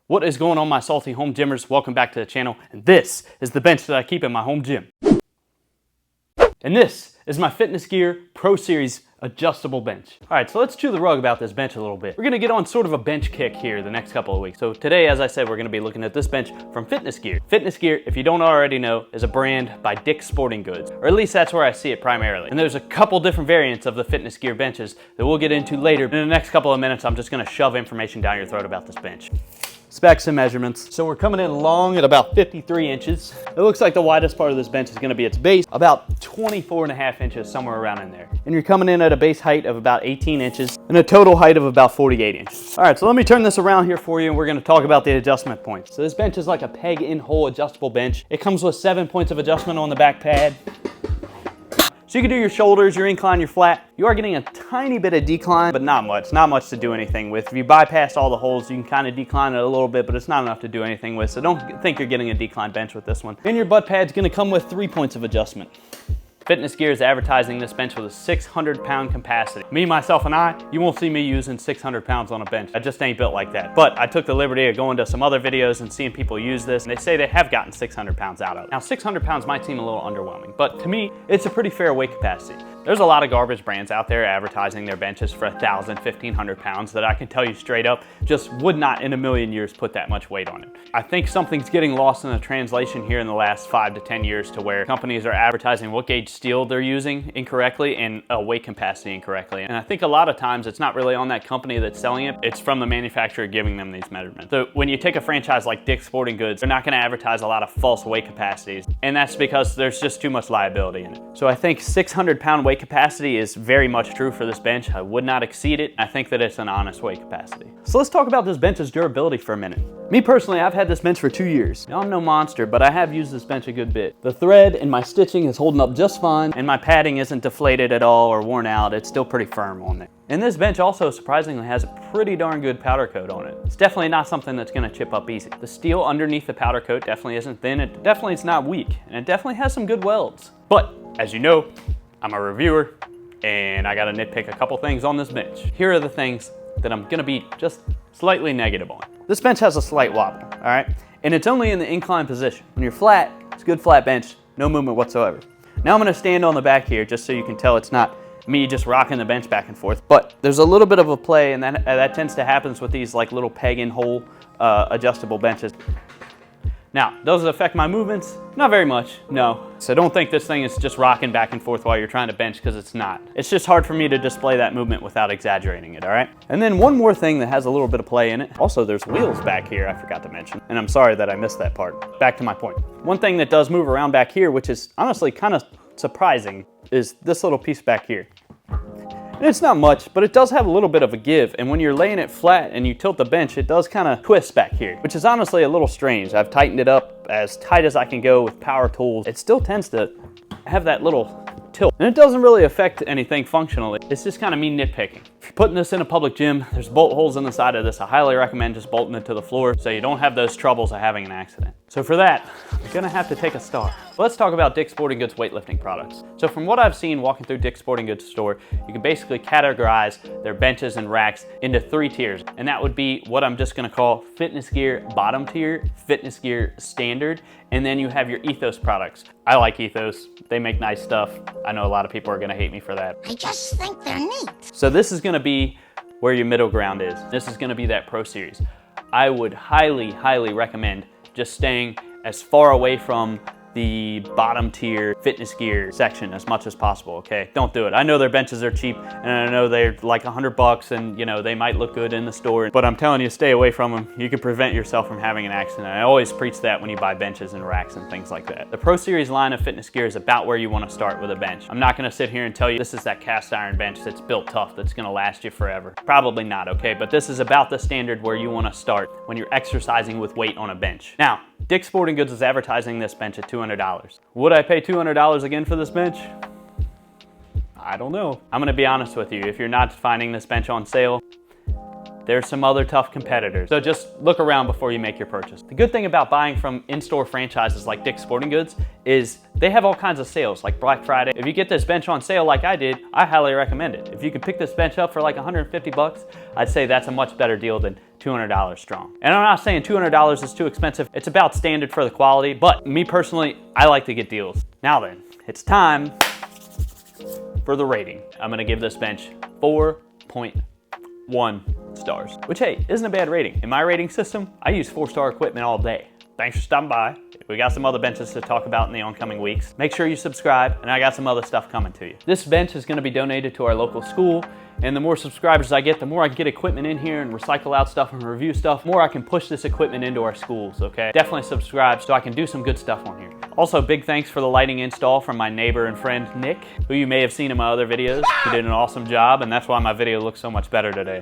What is going on, my salty home gymmers? Welcome back to the channel, and this is the bench that I keep in my home gym. And this is my Fitness Gear Pro Series adjustable bench. All right, so let's chew the rug about this bench a little bit. We're gonna get on sort of a bench kick here the next couple of weeks. So today, as I said, we're gonna be looking at this bench from Fitness Gear. Fitness Gear, if you don't already know, is a brand by Dick's Sporting Goods, or at least that's where I see it primarily. And there's a couple different variants of the Fitness Gear benches that we'll get into later. In the next couple of minutes, I'm just gonna shove information down your throat about this bench. Specs and measurements. So we're coming in long at about 53 inches. It looks like the widest part of this bench is gonna be its base, about 24.5 inches, somewhere around in there. And you're coming in at a base height of about 18 inches and a total height of about 48 inches. All right, so let me turn this around here for you and we're gonna talk about the adjustment points. So this bench is like a peg in hole adjustable bench. It comes with 7 points of adjustment on the back pad. So you can do your shoulders, your incline, your flat. You are getting a tiny bit of decline, but not much to do anything with. If you bypass all the holes, you can kind of decline it a little bit, but it's not enough to do anything with. So don't think you're getting a decline bench with this one. And your butt pad's gonna come with 3 points of adjustment. Fitness Gear is advertising this bench with a 600-pound capacity. Me, myself, and I, you won't see me using 600 pounds on a bench. I just ain't built like that. But I took the liberty of going to some other videos and seeing people use this, and they say they have gotten 600 pounds out of it. Now, 600 pounds might seem a little underwhelming, but to me, it's a pretty fair weight capacity. There's a lot of garbage brands out there advertising their benches for 1,000, 1,500 pounds that I can tell you straight up just would not in a million years put that much weight on it. I think something's getting lost in the translation here in the last 5 to 10 years to where companies are advertising what gauge steel they're using incorrectly and a weight capacity incorrectly. And I think a lot of times it's not really on that company that's selling it, it's from the manufacturer giving them these measurements. So when you take a franchise like Dick's Sporting Goods, they're not gonna advertise a lot of false weight capacities. And that's because there's just too much liability in it. So I think 600-pound weight capacity is very much true for this bench. I would not exceed it. I think that it's an honest weight capacity. So let's talk about this bench's durability for a minute. Me personally, I've had this bench for 2 years. Now, I'm no monster, but I have used this bench a good bit. The thread in my stitching is holding up just fine, and my padding isn't deflated at all or worn out. It's still pretty firm on there. And this bench also surprisingly has a pretty darn good powder coat on it. It's definitely not something that's gonna chip up easy. The steel underneath the powder coat definitely isn't thin. It definitely is not weak, and it definitely has some good welds. But as you know, I'm a reviewer, and I gotta nitpick a couple things on this bench. Here are the things that I'm gonna be just slightly negative on. This bench has a slight wobble, all right? And it's only in the incline position. When you're flat, it's a good flat bench, no movement whatsoever. Now I'm gonna stand on the back here just so you can tell it's not me just rocking the bench back and forth, but there's a little bit of a play, and that tends to happen with these like little peg in hole adjustable benches. Now, does it affect my movements? Not very much, no. So don't think this thing is just rocking back and forth while you're trying to bench, because it's not. It's just hard for me to display that movement without exaggerating it, all right? And then one more thing that has a little bit of play in it. Also, there's wheels back here I forgot to mention, and I'm sorry that I missed that part. Back to my point. One thing that does move around back here, which is honestly kind of surprising, is this little piece back here. And it's not much, but it does have a little bit of a give, and when you're laying it flat and you tilt the bench, it does kind of twist back here, which is honestly a little strange. I've tightened it up as tight as I can go with power tools. It still tends to have that little tilt, and it doesn't really affect anything functionally. It's just kind of me nitpicking. If you're putting this in a public gym, there's bolt holes in the side of this. I highly recommend just bolting it to the floor so you don't have those troubles of having an accident. So for that, you're gonna have to take a star. Let's talk about Dick's Sporting Goods weightlifting products. So from what I've seen walking through Dick's Sporting Goods store, you can basically categorize their benches and racks into 3 tiers. And that would be what I'm just gonna call Fitness Gear bottom tier, Fitness Gear standard, and then you have your Ethos products. I like Ethos, they make nice stuff. I know a lot of people are gonna hate me for that. I just think they're neat. So this is gonna be where your middle ground is. This is gonna be that Pro Series. I would highly, highly recommend just staying as far away from the bottom tier Fitness Gear section as much as possible, okay? Don't do it. I know their benches are cheap, and I know they're like $100 and you know, they might look good in the store, but I'm telling you, stay away from them. You can prevent yourself from having an accident. I always preach that when you buy benches and racks and things like that. The Pro Series line of Fitness Gear is about where you wanna start with a bench. I'm not gonna sit here and tell you this is that cast iron bench that's built tough, that's gonna last you forever. Probably not, okay? But this is about the standard where you wanna start when you're exercising with weight on a bench. Now, Dick's Sporting Goods is advertising this bench at $200. Would I pay $200 again for this bench? I don't know. I'm gonna be honest with you. If you're not finding this bench on sale, there's some other tough competitors. So just look around before you make your purchase. The good thing about buying from in-store franchises like Dick's Sporting Goods is they have all kinds of sales like Black Friday. If you get this bench on sale like I did, I highly recommend it. If you can pick this bench up for like 150 bucks, I'd say that's a much better deal than $200 strong. And I'm not saying $200 is too expensive. It's about standard for the quality, but me personally, I like to get deals. Now then, it's time for the rating. I'm gonna give this bench 4.1 stars, which hey, isn't a bad rating. In my rating system, I use 4-star equipment all day. Thanks for stopping by. We got some other benches to talk about in the oncoming weeks. Make sure you subscribe, and I got some other stuff coming to you. This bench is gonna be donated to our local school, and the more subscribers I get, the more I can get equipment in here and recycle out stuff and review stuff, the more I can push this equipment into our schools, okay? Definitely subscribe so I can do some good stuff on here. Also, big thanks for the lighting install from my neighbor and friend, Nick, who you may have seen in my other videos. He did an awesome job, and that's why my video looks so much better today.